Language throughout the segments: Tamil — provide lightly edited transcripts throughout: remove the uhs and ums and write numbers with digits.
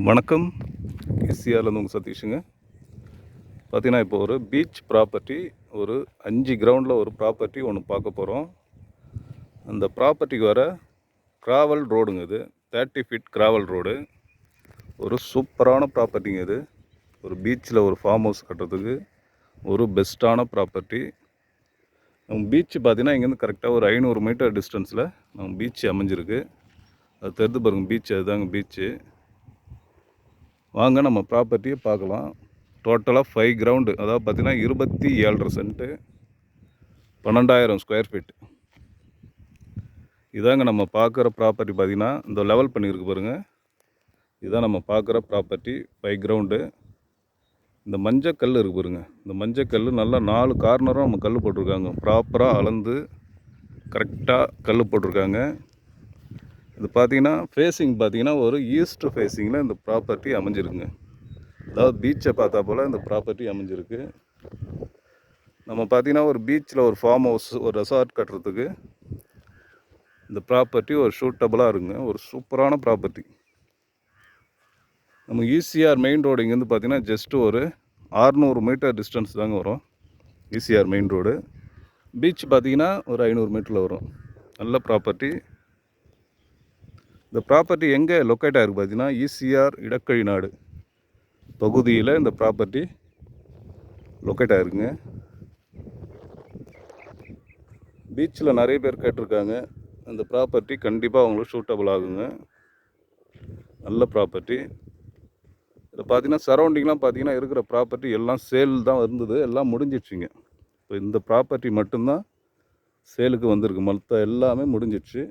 வணக்கம். ஈசிஆர்லேருந்து உங்கள் சதீஷுங்க. பார்த்தீங்கன்னா இப்போ ஒரு பீச் ப்ராப்பர்ட்டி, ஒரு 5 கிரவுண்டில் ஒரு ப்ராப்பர்ட்டி ஒன்று பார்க்க போகிறோம். அந்த ப்ராப்பர்ட்டிக்கு வர கிராவல் ரோடுங்க இது. 30 ஃபீட் கிராவல் ரோடு. ஒரு சூப்பரான ப்ராப்பர்ட்டிங்க இது. ஒரு பீச்சில் ஒரு ஃபார்ம் ஹவுஸ் கட்டுறதுக்கு ஒரு பெஸ்ட்டான ப்ராப்பர்ட்டி. நம்ம பீச்சு பார்த்தீங்கன்னா இங்கேருந்து கரெக்டாக ஒரு 500 மீட்டர் டிஸ்டன்ஸில் நம்ம பீச் அமைஞ்சிருக்கு. அது தெரிந்து பாருங்கள், பீச் அதுதாங்க பீச்சு. வாங்க நம்ம ப்ராப்பர்ட்டியை பார்க்கலாம். டோட்டலாக 5 கிரவுண்டு, அதாவது பார்த்திங்கன்னா 27.5 சென்ட்டு, 12,000 ஸ்கொயர் ஃபீட். இதாங்க நம்ம பார்க்குற ப்ராப்பர்ட்டி. பார்த்திங்கன்னா இந்த லெவல் பண்ணியிருக்கு பாருங்கள், இதுதான் நம்ம பார்க்குற ப்ராப்பர்ட்டி. 5 கிரவுண்டு. இந்த மஞ்சள் கல் இருக்குது பாருங்க, இந்த மஞ்சள் கல் நல்லா 4 கார்னரும் நம்ம கல் போட்டிருக்காங்க. ப்ராப்பராக அளந்து கரெக்டாக கல் போட்டிருக்காங்க. இது பார்த்திங்கன்னா ஃபேஸிங் பார்த்திங்கன்னா ஒரு ஈஸ்ட் ஃபேஸிங்கில் இந்த ப்ராப்பர்ட்டி அமைஞ்சிருக்குங்க. அதாவது பீச்சை பார்த்தா போல் இந்த ப்ராப்பர்ட்டி அமைஞ்சிருக்கு. நம்ம பார்த்திங்கன்னா ஒரு பீச்சில் ஒரு ஃபார்ம் ஹவுஸ், ஒரு ரெசார்ட் கட்டுறதுக்கு இந்த ப்ராப்பர்ட்டி ஒரு சூட்டபுளாக இருக்குங்க. ஒரு சூப்பரான ப்ராப்பர்ட்டி. நம்ம ஈசிஆர் மெயின் ரோடு இங்கேருந்து பார்த்திங்கன்னா ஜஸ்ட்டு ஒரு 600 மீட்டர் டிஸ்டன்ஸ் தாங்க வரும். ECR main road. பீச் பார்த்திங்கன்னா ஒரு 500 மீட்டரில் வரும். நல்ல ப்ராப்பர்ட்டி. இந்த ப்ராப்பர்ட்டி எங்கே லொக்கேட் ஆகிருக்கு பார்த்தீங்கன்னா ஈசிஆர் இடக்கழி நாடு பகுதியில் இந்த ப்ராப்பர்ட்டி லொக்கேட் ஆகிருக்குங்க. பீச்சில் நிறைய பேர் கேட்டிருக்காங்க. அந்த ப்ராப்பர்ட்டி கண்டிப்பாக அவங்களுக்கு சூட்டபுள் ஆகுங்க. நல்ல ப்ராப்பர்ட்டி. இதில் பார்த்தீங்கன்னா சரௌண்டிங்லாம் பார்த்தீங்கன்னா இருக்கிற ப்ராப்பர்ட்டி எல்லாம் சேல் தான் இருந்தது, எல்லாம் முடிஞ்சிடுச்சுங்க. இப்போ இந்த ப்ராப்பர்ட்டி மட்டும்தான் சேலுக்கு வந்திருக்கு. மற்ற எல்லாமே முடிஞ்சிடுச்சு.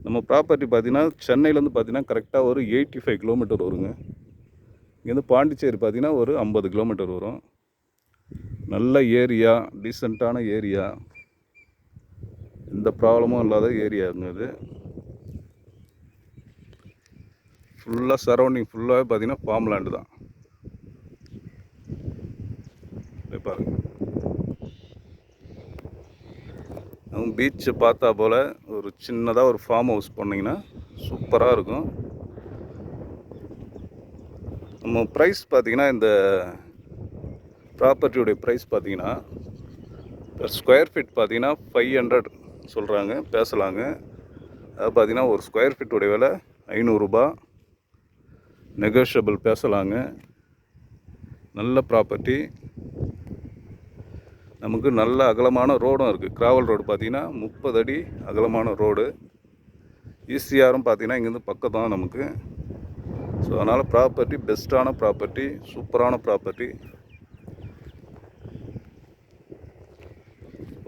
நம்ம ப்ராப்பர்ட்டி பார்த்திங்கன்னா சென்னையிலேருந்து பார்த்திங்கன்னா கரெக்டாக ஒரு 85 கிலோமீட்டர் வருங்க. இங்கேருந்து பாண்டிச்சேரி பார்த்திங்கன்னா ஒரு 50 கிலோமீட்டர் வரும். நல்ல ஏரியா, டீசெண்டான ஏரியா, எந்த ப்ராப்ளமும் இல்லாத ஏரியாங்க இது. ஃபுல்லாக சரௌண்டிங் ஃபுல்லாகவே பார்த்திங்கன்னா ஃபார்ம் லேண்டு தான். பாருங்க, நம்ம பீச்சை பார்த்தா போல் ஒரு சின்னதாக ஒரு ஃபார்ம் ஹவுஸ் பண்ணிங்கன்னா சூப்பராக இருக்கும். நம்ம ப்ரைஸ் பார்த்திங்கன்னா இந்த ப்ராப்பர்ட்டியுடைய ப்ரைஸ் பார்த்திங்கன்னா பர் ஸ்கொயர் ஃபீட் பார்த்திங்கன்னா 500 சொல்கிறாங்க, பேசலாங்க. அது பார்த்திங்கன்னா ஒரு ஸ்கொயர் ஃபீட்டுடைய விலை 500 ரூபா. நெகோஷியபிள் பேசலாங்க. நல்ல ப்ராப்பர்ட்டி. நமக்கு நல்ல அகலமான ரோடும் இருக்குது. கிராவல் ரோடு பார்த்திங்கன்னா 30 அடி அகலமான ரோடு. ஈசிஆரும் பார்த்திங்கன்னா இங்கேருந்து பக்கம் தான் நமக்கு. ஸோ அதனால் ப்ராப்பர்ட்டி பெஸ்ட்டான ப்ராப்பர்ட்டி, சூப்பரான ப்ராப்பர்ட்டி.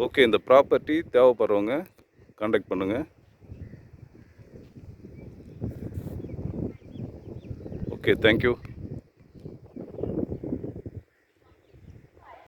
ஓகே, இந்த ப்ராப்பர்ட்டி தேவைப்படுறவங்க கான்டாக்ட் பண்ணுங்கள். Okay, thank you.